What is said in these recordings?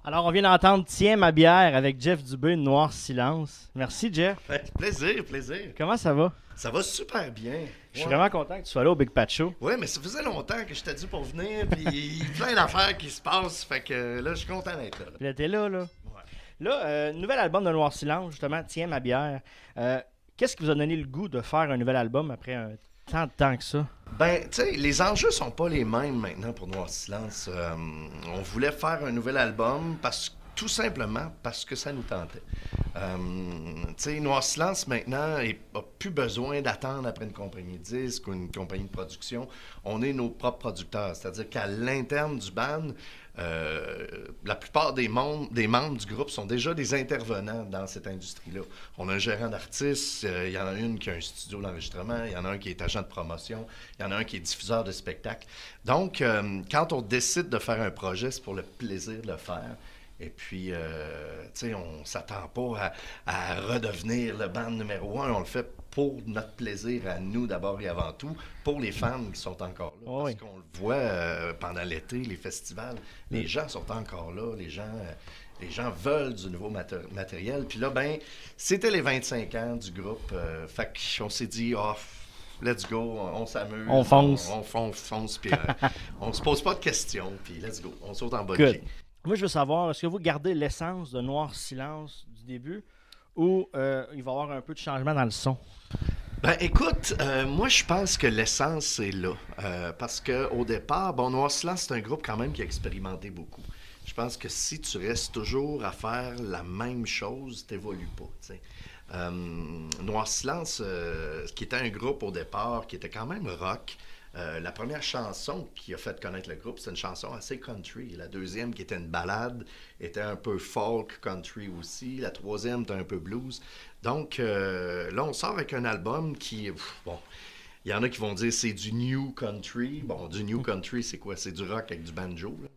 Alors, on vient d'entendre Tiens ma bière avec Jeff Dubé, Noir Silence. Merci, Jeff. Ouais, plaisir, plaisir. Comment ça va? Ça va super bien. Je suis vraiment content que tu sois là au Big Pat Show. Ouais, mais ça faisait longtemps que je t'ai dit pour venir, puis il y a plein d'affaires qui se passent, fait que là, je suis content d'être là. Puis là, t'es là, là. Ouais. Là, nouvel album de Noir Silence, justement, Tiens ma bière. Qu'est-ce qui vous a donné le goût de faire un nouvel album après tant de temps que ça? Ben, tu sais, les enjeux sont pas les mêmes maintenant pour Noir Silence. On voulait faire un nouvel album tout simplement parce que ça nous tentait. Tu sais, Noir Silence maintenant n'a plus besoin d'attendre après une compagnie de disques ou une compagnie de production. On est nos propres producteurs, c'est-à-dire qu'à l'interne du band, la plupart des membres du groupe sont déjà des intervenants dans cette industrie-là. On a un gérant d'artistes, il y en a une qui a un studio d'enregistrement, il y en a un qui est agent de promotion, il y en a un qui est diffuseur de spectacles. Donc, quand on décide de faire un projet, c'est pour le plaisir de le faire. Et puis, tu sais, on s'attend pas à redevenir le band numéro un. On le fait pour notre plaisir à nous d'abord et avant tout, pour les fans qui sont encore là. Oh, parce oui. qu'on le voit pendant l'été, les festivals, les gens sont encore là, les gens veulent du nouveau matériel. Puis là, ben, c'était les 25 ans du groupe. Fait qu'on s'est dit, oh, let's go, on s'amuse. On fonce. On fonce, puis on se pose pas de questions, puis let's go, on saute en bonne Good. pied. Moi, je veux savoir, est-ce que vous gardez l'essence de Noir Silence du début ou il va y avoir un peu de changement dans le son? Ben écoute, moi je pense que l'essence c'est là. Parce qu'au départ, bon, Noir Silence c'est un groupe quand même qui a expérimenté beaucoup. Je pense que si tu restes toujours à faire la même chose, t'évolues pas, tu sais. Noir Silence, qui était un groupe au départ, qui était quand même rock. La première chanson qui a fait connaître le groupe, c'est une chanson assez country. La deuxième, qui était une ballade, était un peu folk country aussi. La troisième était un peu blues. Donc là, on sort avec un album qui, bon, il y en a qui vont dire c'est du new country. Bon, du new country, c'est quoi? C'est du rock avec du banjo, là.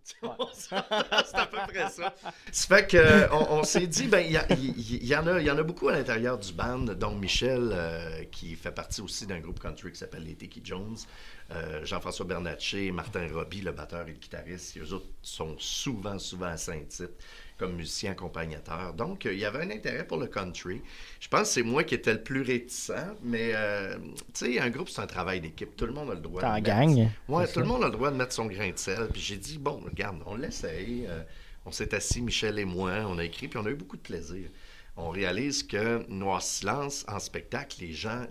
C'est à peu près ça. Ça fait qu'on s'est dit, ben, il y en a beaucoup à l'intérieur du band, dont Michel, qui fait partie aussi d'un groupe country qui s'appelle les Tiki Jones. Jean-François Bernatchez, Martin Robbie, le batteur et le guitariste, eux autres sont souvent à Saint-Tite comme musiciens accompagnateurs. Donc, il y avait un intérêt pour le country. Je pense que c'est moi qui étais le plus réticent, mais tu sais, un groupe, c'est un travail d'équipe. Tout le monde a le droit T'es en de gang. mettre... Ouais, tout le monde a le droit de mettre son grain de sel. Puis j'ai dit, bon, regarde, on l'essaye. On s'est assis, Michel et moi, on a écrit, puis on a eu beaucoup de plaisir. On réalise que Noir Silence, en spectacle, les gens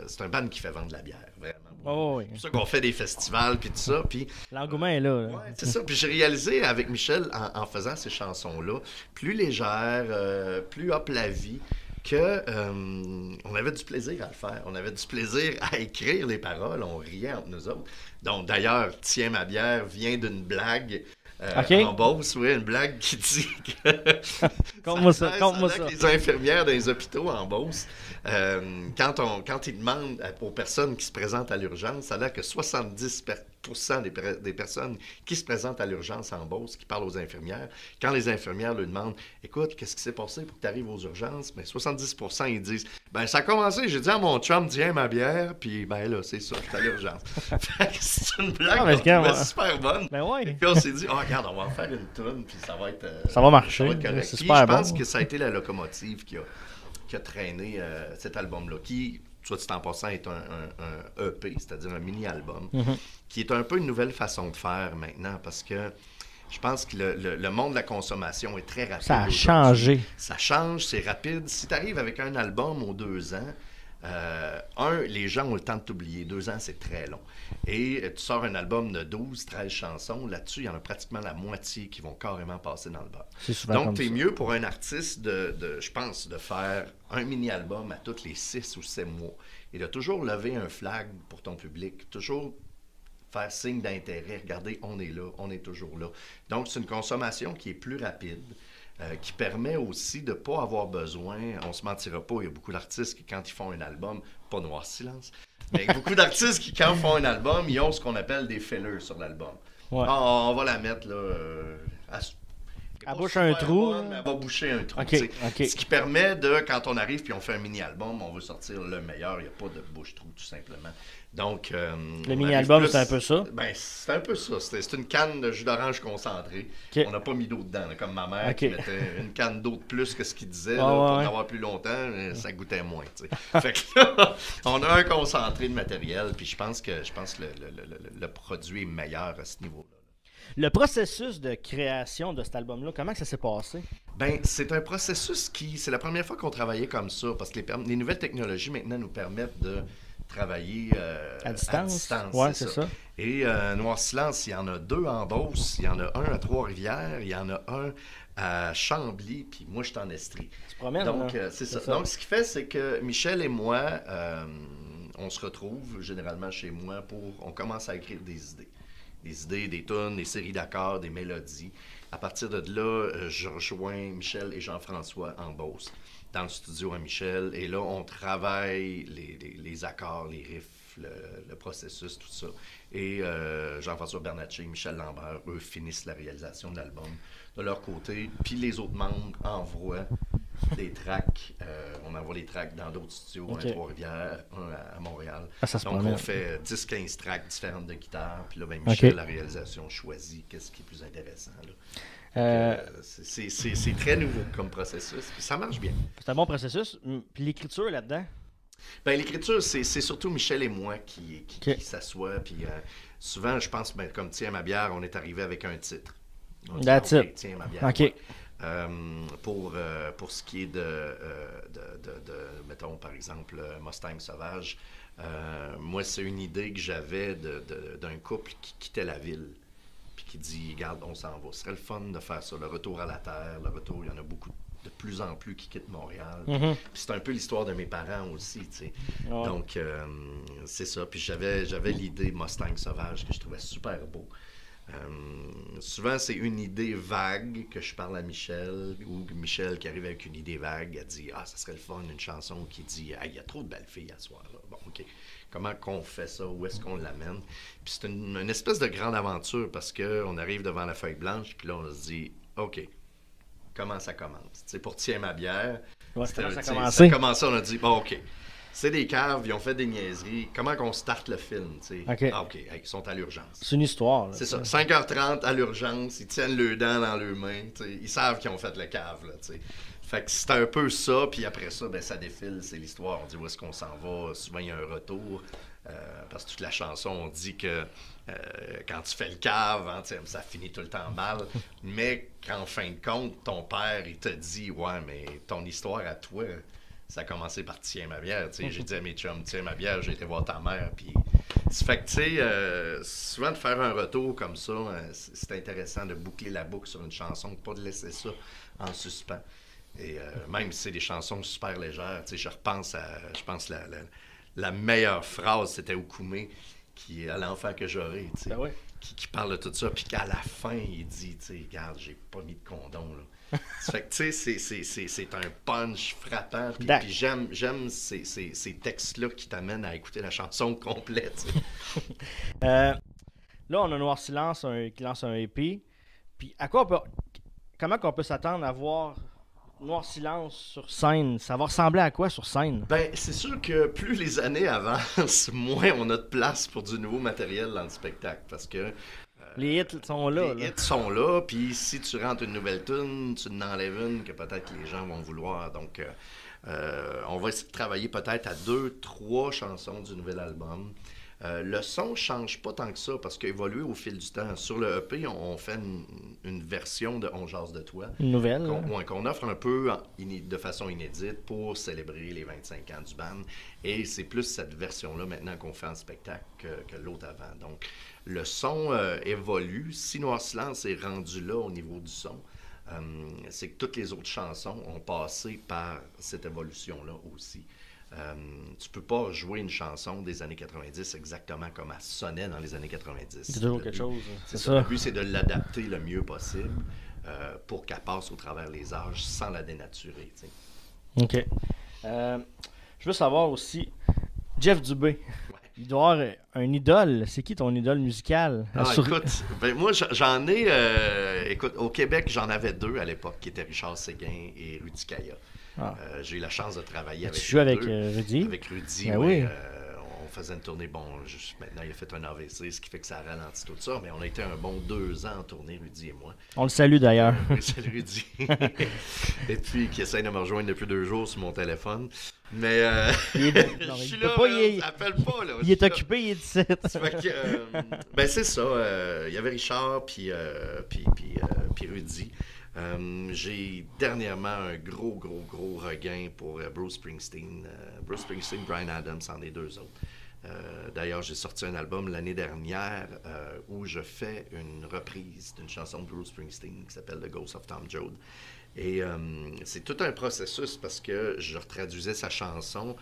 c'est un band qui fait vendre de la bière, vraiment. Oh, oui. C'est pour ça qu'on fait des festivals, puis tout ça, puis... L'engouement est là. Ouais, c'est ça. Puis j'ai réalisé avec Michel, en faisant ces chansons-là, plus légères, plus hop la vie, que on avait du plaisir à le faire. On avait du plaisir à écrire les paroles. On riait entre nous autres. Donc, d'ailleurs, Tiens ma bière vient d'une blague OK. en Beauce, oui, une blague qui dit que... Conte-moi ça, conte-moi que ça. les infirmières dans les hôpitaux en Beauce, quand ils demandent aux personnes qui se présentent à l'urgence, ça a l'air que 70% des personnes qui se présentent à l'urgence en Beauce, qui parlent aux infirmières, quand les infirmières leur demandent « Écoute, qu'est-ce qui s'est passé pour que tu arrives aux urgences? » Ben, 70% ils disent « Ben, ça a commencé, j'ai dit à mon chum, tiens ma bière, puis ben là, c'est ça, je suis à l'urgence. » Fait que c'est une blague Ah, mais qu'on trouvait c'est super bonne. Ben ouais. Et puis on s'est dit, oh, regarde, on va en faire une toune, puis ça va être. Ça va marcher. Ça va être correct. C'est Puis super je pense bon. que ça a été la locomotive qui a traîné cet album-là, qui, soit dit en passant, est un EP, c'est-à-dire un mini-album, qui est un peu une nouvelle façon de faire maintenant, parce que je pense que le monde de la consommation est très rapide. Ça a aujourd'hui. changé. Ça change, c'est rapide. Si tu arrives avec un album aux 2 ans, les gens ont le temps de t'oublier. 2 ans, c'est très long. Et tu sors un album de 12, 13 chansons. Là-dessus, il y en a pratiquement la moitié qui vont carrément passer dans le beurre. C'est souvent Donc, comme t'es ça. mieux pour un artiste, je pense, de faire un mini-album à tous les 6 ou 7 mois. Et de toujours lever un flag pour ton public. Toujours faire signe d'intérêt. Regardez, on est là, on est toujours là. Donc, c'est une consommation qui est plus rapide. Qui permet aussi de ne pas avoir besoin, on se mentira pas, il y a beaucoup d'artistes qui, quand ils font un album, pas Noir Silence, mais beaucoup d'artistes qui, quand ils font un album, ils ont ce qu'on appelle des fillers sur l'album. Ouais. Ah, on va la mettre là. est Elle pas bouche un super trou, bonne, mais elle va boucher un trou. Ok, tu sais. ok. Ce qui permet de, quand on arrive puis on fait un mini-album, on veut sortir le meilleur. Il n'y a pas de bouche-trou, tout simplement. Donc, Le mini-album, c'est un peu ça? Ben, c'est un peu ça. C'est une canne de jus d'orange concentré. Ok. On n'a pas mis d'eau dedans, là, comme ma mère Ok. qui mettait une canne d'eau de plus que ce qu'il disait Ah, là, pour ouais. en avoir plus longtemps. Ça goûtait moins. Tu sais. Fait que là, on a un concentré de matériel, puis je pense que le produit est meilleur à ce niveau-là. Le processus de création de cet album-là, comment que ça s'est passé? Ben, c'est un processus c'est la première fois qu'on travaillait comme ça, parce que les nouvelles technologies maintenant nous permettent de travailler À distance? c'est Ouais, c'est ça. Et Noir Silence, il y en a 2 en Beauce, il y en a un à Trois-Rivières, il y en a un à Chambly, puis moi, je suis en Estrie. Tu te promènes, Donc, là? c'est ça. Donc, ce qui fait, c'est que Michel et moi, on se retrouve généralement chez moi on commence à écrire des idées. Des idées, des tunes, des séries d'accords, des mélodies. À partir de là, je rejoins Michel et Jean-François en Beauce, dans le studio à Michel. Et là, on travaille les accords, les riffs, le processus, tout ça. Et Jean-François Bernatchez et Michel Lambert, eux, finissent la réalisation de l'album de leur côté. Puis les autres membres envoient des tracks. On envoie les tracks dans d'autres studios, Ok. un à Trois-Rivières, un à Montréal. Ah, ça se Donc, promène. on fait 10-15 tracks différentes de guitare. Puis là, ben, Michel, Ok. la réalisation, choisit qu'est-ce qui est plus intéressant. Là. Euh, C'est très nouveau comme processus. Puis ça marche bien. c'est un bon processus. Puis l'écriture là-dedans? Ben, l'écriture, c'est surtout Michel et moi qui Ok. s'assoient. Puis souvent, je pense, ben, comme Tiens ma bière, on est arrivé avec un titre. On dit, That's OK, it. Tiens ma bière. OK. Ouais. Pour ce qui est mettons, par exemple, Mustang Sauvage, moi, c'est une idée que j'avais d'un couple qui quittait la ville. Puis qui dit, regarde, on s'en va. Ce serait le fun de faire ça, le retour à la terre. Le retour, il y en a beaucoup de plus en plus qui quittent Montréal. Mhm. Puis c'est un peu l'histoire de mes parents aussi, tu sais. Ouais. Donc, c'est ça. Puis j'avais l'idée Mustang Sauvage que je trouvais super beau. Souvent, c'est une idée vague que je parle à Michel, ou Michel qui arrive avec une idée vague, elle dit « Ah, ça serait le fun, une chanson qui dit « Ah, il y a trop de belles filles à soir. » Là. Bon, OK. Comment qu'on fait ça? Où est-ce qu'on l'amène? Puis c'est une espèce de grande aventure parce qu'on arrive devant la feuille blanche, puis là, on se dit « OK, comment ça commence? » Tu sais, pour Tiens ma bière, Ouais, c'était comment ça a tu sais, commencé? ça a commencé, on a dit « Bon, OK. » C'est des caves, ils ont fait des niaiseries. Comment qu'on starte le film? Tu sais? OK. Ah, OK, ils sont à l'urgence. C'est une histoire. Là, C'est ça. 5h30 à l'urgence, ils tiennent le dents dans leurs mains. T'sais. Ils savent qu'ils ont fait le cave. Là, t'sais. Fait que c'est un peu ça. Puis après ça, ben, ça défile. C'est l'histoire. On dit où est-ce qu'on s'en va. Souvent, il y a un retour. Parce que toute la chanson, on dit que quand tu fais le cave, hein, ça finit tout le temps mal. Mais qu'en fin de compte, ton père, il te dit « Ouais, mais ton histoire à toi... » Ça a commencé par Tiens ma bière. J'ai dit à mes chums, Tiens ma bière, j'ai été voir ta mère. Puis, fait que, tu sais, souvent de faire un retour comme ça, c'est intéressant de boucler la boucle sur une chanson, de pas de laisser ça en suspens. Et même si c'est des chansons super légères, tu sais, je pense la meilleure phrase, c'était Oukoumé, qui est à l'enfant que j'aurai, tu sais, Ben ouais. qui parle de tout ça, puis qu'à la fin, il dit, tu sais, regarde, j'ai pas mis de condom, là. Ça fait que, tu sais, c'est un punch frappant. Puis j'aime ces textes-là qui t'amènent à écouter la chanson complète. Là, on a Noir Silence qui lance un EP. Puis comment qu'on peut s'attendre à voir Noir Silence sur scène? Ça va ressembler à quoi sur scène? Ben, c'est sûr que plus les années avancent, moins on a de place pour du nouveau matériel dans le spectacle. Parce que Les hits sont là. les hits sont là, puis si tu rentres une nouvelle tune, tu en enlèves une que peut-être les gens vont vouloir. Donc, on va essayer de travailler peut-être à 2-3 chansons du nouvel album. Le son change pas tant que ça parce qu'il a évolué au fil du temps. Sur le EP, on fait une version de On jase de toi. Une nouvelle. Qu'on offre un peu de façon inédite pour célébrer les 25 ans du band. Et c'est plus cette version-là maintenant qu'on fait en spectacle que l'autre avant. Donc, le son évolue. Si Noir Silence est rendu là au niveau du son, c'est que toutes les autres chansons ont passé par cette évolution-là aussi. Tu peux pas jouer une chanson des années 90 exactement comme elle sonnait dans les années 90. C'est toujours quelque chose. C'est ça. Le but, c'est de l'adapter le mieux possible pour qu'elle passe au travers les âges sans la dénaturer. T'sais. OK. Je veux savoir aussi, Jeff Dubé. Ouais. Il doit y avoir un idole. C'est qui ton idole musical? Écoute, moi j'en ai. Écoute, au Québec, j'en avais deux à l'époque, qui étaient Richard Séguin et Rudy Kaya. J'ai eu la chance de travailler avec Tu joues avec Rudy? Avec Rudy, ben oui. On faisait une tournée. Bon, maintenant, il a fait un AVC, ce qui fait que ça ralentit tout ça. Mais on a été un bon 2 ans en tournée, Rudy et moi. On le salue d'ailleurs. Oui, salut Rudy. Et puis, qui essaie de me rejoindre depuis 2 jours sur mon téléphone. Mais je suis là, appelle pas. Là, il est occupé, il est ici. Ben c'est ça. Il y avait Richard, puis Rudy. J'ai dernièrement un gros regain pour Bruce Springsteen. Bruce Springsteen, Bryan Adams, c'en est 2 autres. D'ailleurs, j'ai sorti un album l'année dernière où je fais une reprise d'une chanson de Bruce Springsteen qui s'appelle The Ghost of Tom Joad. Et c'est tout un processus parce que je retraduisais sa chanson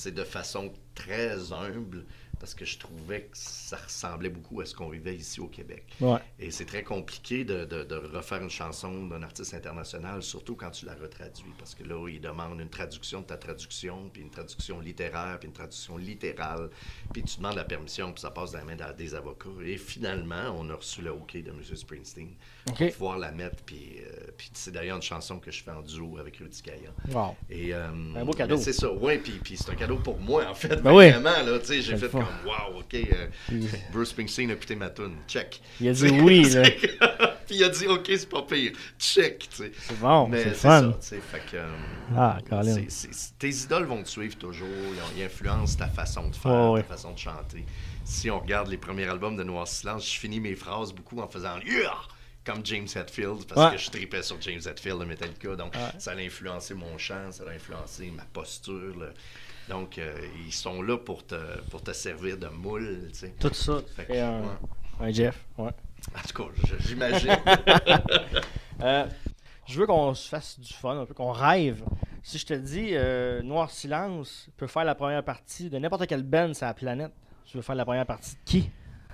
de façon très humble parce que je trouvais que ça ressemblait beaucoup à ce qu'on vivait ici au Québec. Ouais. Et c'est très compliqué de refaire une chanson d'un artiste international, surtout quand tu la retraduis, parce que là, il demande une traduction de ta traduction, puis une traduction littéraire, puis une traduction littérale, puis tu demandes la permission, puis ça passe dans la main des avocats. Et finalement, on a reçu le OK de M. Springsteen pour pouvoir la mettre, puis c'est d'ailleurs une chanson que je fais en duo avec Rudy Kaya. Wow. Et, un beau cadeau. C'est ça, oui, puis c'est un cadeau pour moi, en fait. Ben oui. Vraiment, là, tu sais, j'ai fait comme, wow, OK, Bruce Springsteen a écouté ma toune, check. Il a dit oui, là. Puis il a dit, OK, c'est pas pire, check, tu sais. C'est bon, mais c'est ça, fun. tu sais, fait que... tes idoles vont te suivre toujours, ils influencent ta façon de faire, ta façon de chanter. Si on regarde les premiers albums de Noir Silence, je finis mes phrases beaucoup en faisant comme James Hetfield, parce que je tripais sur James Hetfield de Metallica, donc ça a influencé mon chant, ça a influencé ma posture, là. Donc, ils sont là pour te servir de moule, tu sais. Tout ça, et un Jeff, ouais. En tout cas, j'imagine. Je veux qu'on se fasse du fun, un peu qu'on rêve. Si je te dis Noir Silence peut faire la première partie de n'importe quelle band sur la planète, tu veux faire la première partie de qui?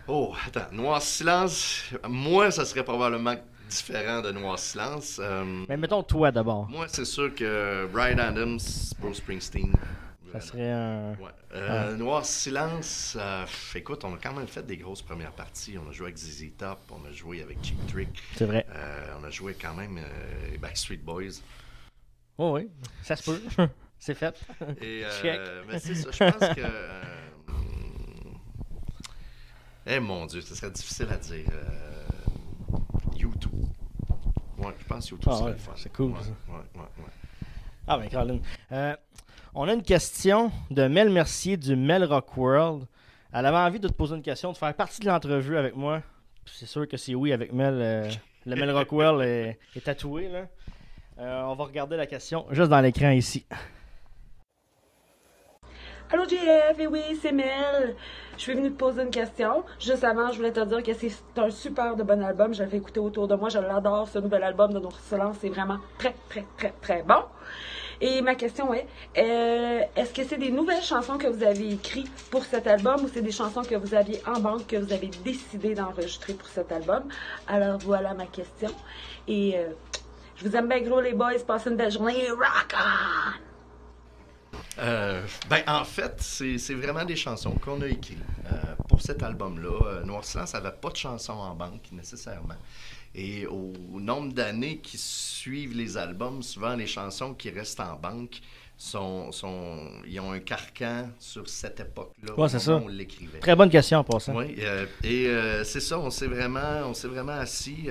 Oh, attends, Noir Silence, moi, ça serait probablement différent de Noir Silence. Mais mettons toi d'abord. Moi, c'est sûr que Bryan Adams, Bruce Springsteen. Ça serait un... Noir Silence, écoute, on a quand même fait des grosses premières parties. On a joué avec ZZ Top, on a joué avec Cheap Trick. C'est vrai. On a joué quand même Backstreet Boys. Oh oui, ça se peut. C'est fait. Et, check. Mais c'est ça, je pense que... mon Dieu, ce serait difficile à dire. YouTube. Ouais, je pense que YouTube serait le fun. C'est cool. Ouais. Ah ben, Caroline. On a une question de Mel Mercier du Mel Rock World. Elle avait envie de te poser une question, de faire partie de l'entrevue avec moi. C'est sûr que c'est oui avec Mel. Le Mel Rock World est tatoué, là. On va regarder la question juste dans l'écran ici. Allô JF, et oui, c'est Mel. Je suis venue te poser une question. Juste avant, je voulais te dire que c'est un super de bon album. Je le fais écouter autour de moi. Je l'adore, ce nouvel album de Noir Silence. C'est vraiment très bon. Et ma question est, est-ce que c'est des nouvelles chansons que vous avez écrites pour cet album ou c'est des chansons que vous aviez en banque, que vous avez décidé d'enregistrer pour cet album? Alors voilà ma question. Et je vous aime bien gros les boys. Passez une belle journée. Rock on! En fait, c'est vraiment des chansons qu'on a écrites pour cet album-là. Noir Silence n'avait pas de chansons en banque nécessairement. Et au nombre d'années qui suivent les albums, souvent les chansons qui restent en banque ils ont un carcan sur cette époque-là. Ouais, c'est ça. On l'écrivait. Très bonne question en passant. Oui, c'est ça, on s'est vraiment assis,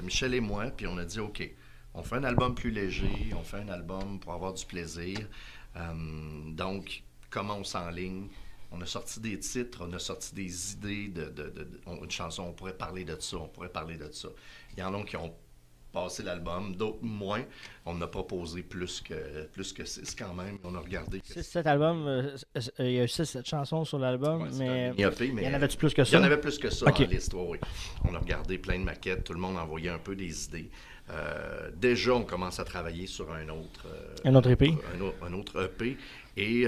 Michel et moi, puis on a dit, OK, on fait un album plus léger, on fait un album pour avoir du plaisir. Donc, comment on s'enligne? On a sorti des titres, on a sorti des idées une chanson, on pourrait parler de ça, Il y en a qui ont passé l'album, d'autres moins. On a proposé plus que 6 quand même. On a regardé. Cet album, il y a 7 chansons sur l'album, mais il y en avait-tu plus que ça? Il y en avait plus que ça dans l'histoire, oui. On a regardé plein de maquettes, tout le monde envoyait un peu des idées. Déjà, on commence à travailler sur un autre EP. Un autre EP. Et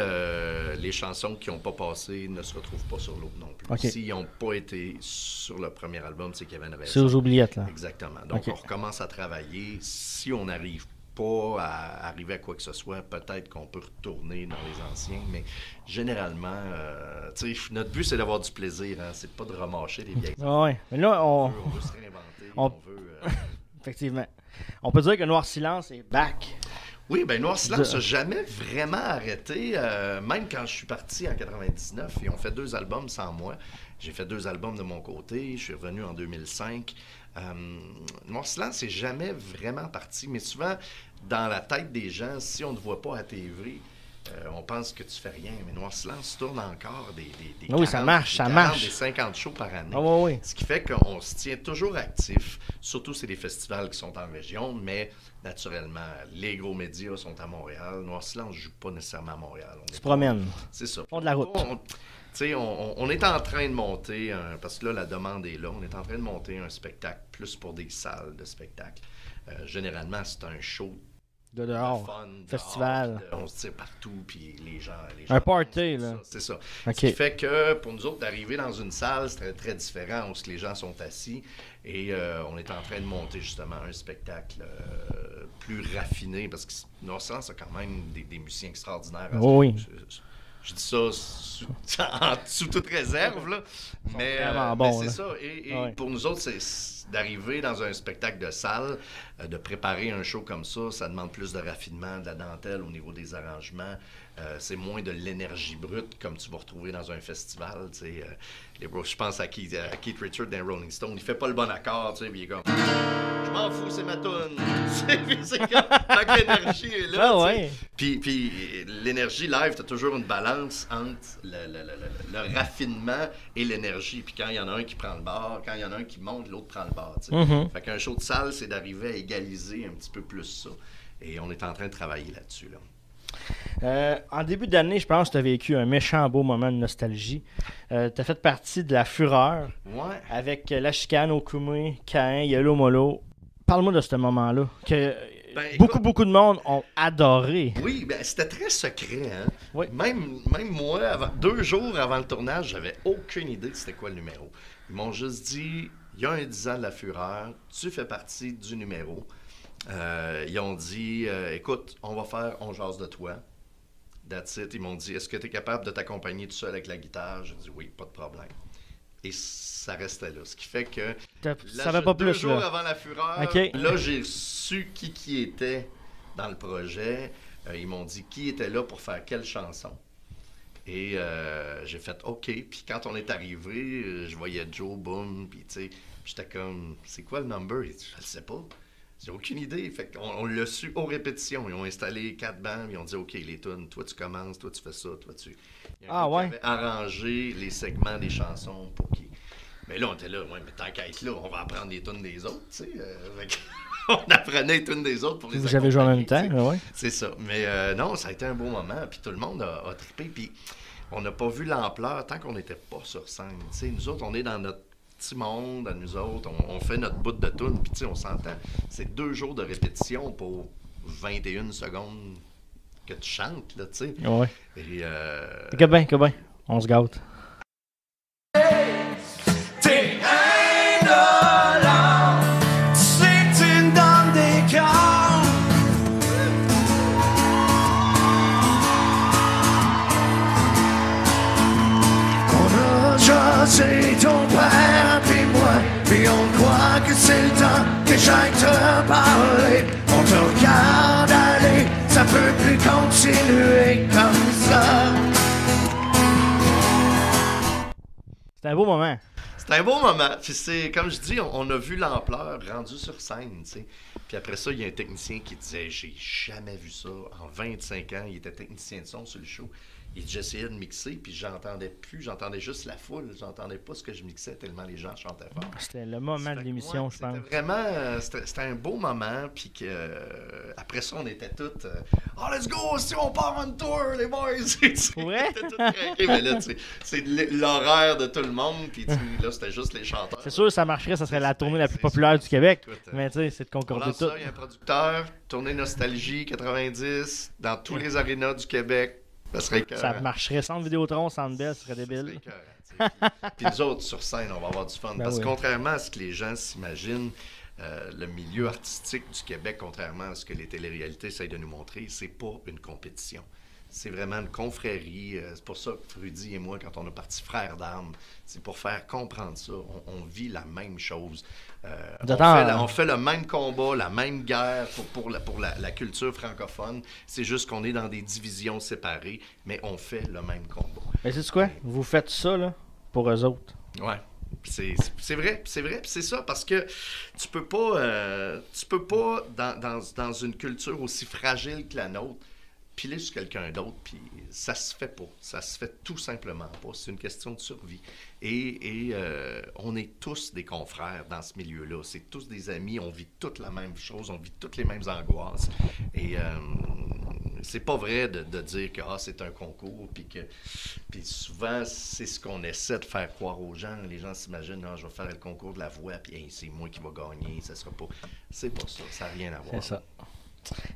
les chansons qui n'ont pas passé ne se retrouvent pas sur l'autre non plus. Okay. S'ils n'ont pas été sur le premier album, c'est qu'il y avait une raison. C'est aux oubliettes, là. Exactement. Donc, on recommence à travailler. Si on n'arrive pas à arriver à quoi que ce soit. Peut-être qu'on peut retourner dans les anciens, mais généralement, tu sais, notre but, c'est d'avoir du plaisir. Hein? C'est pas de remâcher les vieilles. Ouais, mais là, On veut se réinventer. On veut... Effectivement. On peut dire que Noir Silence est back. Oui, ben Noir Silence n'a jamais vraiment arrêté. Même quand je suis parti en 99, ils ont fait 2 albums sans moi. J'ai fait 2 albums de mon côté. Je suis revenu en 2005. Noir Silence n'est jamais vraiment parti. Mais souvent, dans la tête des gens, si on ne te voit pas à TV, on pense que tu fais rien. Mais Noir Silence tourne encore des 40, oui, ça marche, des ça 40, marche. des 50 shows par année. Ah, oui. Ce qui fait qu'on se tient toujours actif. Surtout, c'est des festivals qui sont en région, mais naturellement, les gros médias sont à Montréal. Noir Silence ne joue pas nécessairement à Montréal. Tu te promènes. C'est ça. Font de la route. On est en train de monter, parce que là, la demande est là, on est en train de monter un spectacle plus pour des salles de spectacle. Généralement, c'est un show De dehors. fun, Festival. dehors, on se tire partout, puis les gens Un party, là. C'est ça. OK. Ce qui fait que pour nous autres, d'arriver dans une salle, c'est très, très différent où les gens sont assis. Et on est en train de monter justement un spectacle plus raffiné, parce que Noir Silence a quand même des musiciens extraordinaires. Oui. Je dis ça sous toute réserve, là. Mais, bon, mais là. c'est ça. Et Ouais. pour nous autres, c'est d'arriver dans un spectacle de salle, de préparer un show comme ça demande plus de raffinement, de la dentelle au niveau des arrangements. C'est moins de l'énergie brute comme tu vas retrouver dans un festival. Je pense à Keith Richards dans Rolling Stone. Il fait pas le bon accord, puis il est comme je m'en fous, c'est ma toune. C'est comme tant que l'énergie est là. Ah, ouais. Puis l'énergie live, tu as toujours une balance entre le raffinement et l'énergie. Puis quand il y en a un qui prend le bar, quand il y en a un qui monte, l'autre prend le bar. Mm-hmm. Fait qu'un show de salle, c'est d'arriver à égaliser un petit peu plus ça. Et on est en train de travailler là-dessus. En début d'année, je pense que tu as vécu un méchant beau moment de nostalgie. Tu as fait partie de la fureur Ouais. avec La Chicane, Okoumé, Caïn, Yellow Molo. Parle-moi de ce moment-là. Que beaucoup de monde ont adoré. Oui, ben c'était très secret. Hein? Oui. Même moi, 2 jours avant le tournage, j'avais aucune idée de c'était quoi le numéro. Ils m'ont juste dit, il y a un 10 ans de la fureur, tu fais partie du numéro. Ils ont dit, écoute, on va faire On jase de toi. That's it. Ils m'ont dit, est-ce que tu es capable de t'accompagner tout seul avec la guitare? J'ai dit, oui, pas de problème. Et ça restait là. Ce qui fait que Tu savais pas 2 plus, jours là. avant la fureur, OK. là, j'ai su qui était dans le projet. Ils m'ont dit qui était là pour faire quelle chanson. Et j'ai fait OK. Puis quand on est arrivé, je voyais Joe, boom, puis tu sais, j'étais comme, c'est quoi le number? Il dit, je le sais pas. J'ai aucune idée. Fait qu'on l'a su aux répétitions. Ils ont installé 4 bandes. Ils ont dit, OK, les tunes, toi tu commences, toi tu fais ça, toi tu... Il y a un gars qui avait arrangé les segments des chansons pour qui... Mais là, on était là, ouais, mais tant qu'à être là, on va apprendre les tunes des autres, tu sais. On apprenait les tunes des autres pour les Vous avez joué en même accompagner, temps, oui. C'est ça. Mais non, ça a été un beau moment. Puis tout le monde a trippé. Puis on n'a pas vu l'ampleur tant qu'on n'était pas sur scène. Tu sais, nous autres, on est dans notre petit monde, à nous autres. On fait notre bout de tune. Puis tu sais, on s'entend. C'est 2 jours de répétition pour 21 secondes que tu chantes, là, tu sais. Ouais. Et Que bien. On se gâte. T'es indolent, c'est une dame des cœurs. On a jasé ton père puis moi, puis on croit que c'est le temps que j'aille te parler. On te regarde aller, ça peut plus continuer comme ça. C'était un beau moment. c'est un beau moment. Puis c'est, comme je dis, on a vu l'ampleur rendue sur scène, tu sais. Puis après ça, il y a un technicien qui disait, j'ai jamais vu ça. En 25 ans, il était technicien de son sur le show. J'essayais de mixer, puis j'entendais plus, j'entendais juste la foule, j'entendais pas ce que je mixais tellement les gens chantaient fort. C'était le moment de l'émission, je pense. C'était vraiment, c'était un beau moment, puis que après ça, on était tous, oh let's go, si on part on tour, les boys! Ouais? On était tous craqués, mais là, tu sais, c'est l'horaire de tout le monde, puis là, c'était juste les chanteurs. C'est sûr, ça marcherait, ça serait la tournée la plus populaire du Québec. Écoute, Mais tu sais, c'est de on concorder lance tout. ça, il y a un producteur, tournée Nostalgie 90, dans tous les arénas du Québec. Ça serait écœurant. Ça marcherait. Centre Vidéotron, Centre Bell, ce serait Ça serait débile. écœurant, tu sais. Puis nous autres, sur scène, on va avoir du fun. Ben parce que oui. contrairement à ce que les gens s'imaginent, le milieu artistique du Québec, contrairement à ce que les téléréalités essayent de nous montrer, c'est pas une compétition. C'est vraiment une confrérie. C'est pour ça que Rudy et moi, quand on a parti Frères d'armes, c'est pour faire comprendre ça. On vit la même chose. On fait le même combat, la même guerre pour la culture francophone. C'est juste qu'on est dans des divisions séparées, mais on fait le même combat. Mais c'est quoi? Vous faites ça là, pour eux autres. Ouais. C'est vrai, c'est ça, parce que tu peux pas dans une culture aussi fragile que la nôtre, piler sur quelqu'un d'autre, puis ça se fait pas. Ça se fait tout simplement pas. C'est une question de survie. Et on est tous des confrères dans ce milieu-là. C'est tous des amis. On vit toutes la même chose. On vit toutes les mêmes angoisses. Et c'est pas vrai de dire que c'est un concours, puis souvent, c'est ce qu'on essaie de faire croire aux gens. Les gens s'imaginent, je vais faire le concours de la voix, puis hey, c'est moi qui va gagner. Ça sera pas... C'est pas ça. Ça n'a rien à voir. C'est ça.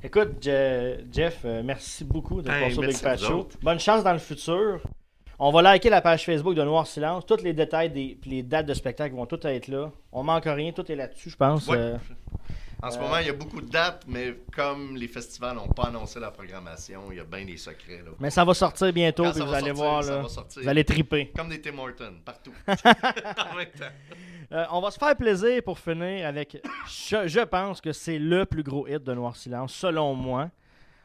Écoute, Jeff, merci beaucoup de passer au Big Fat Show. Bonne chance dans le futur. On va liker la page Facebook de Noir Silence. Tous les détails les dates de spectacle vont toutes être là. On manque rien, tout est là-dessus, je pense. Ouais. En ce moment, il y a beaucoup de dates, mais comme les festivals n'ont pas annoncé la programmation, il y a bien des secrets. Là. Mais ça va sortir bientôt, Quand puis ça vous va allez sortir, voir, ça là, va sortir. vous allez triper. Comme des Tim Hortons, partout. En même temps. On va se faire plaisir pour finir avec, je pense que c'est le plus gros hit de Noir Silence, selon moi.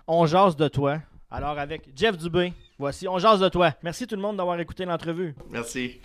On jase de toi. Alors avec Jeff Dubé, voici On jase de toi. Merci tout le monde d'avoir écouté l'entrevue. Merci.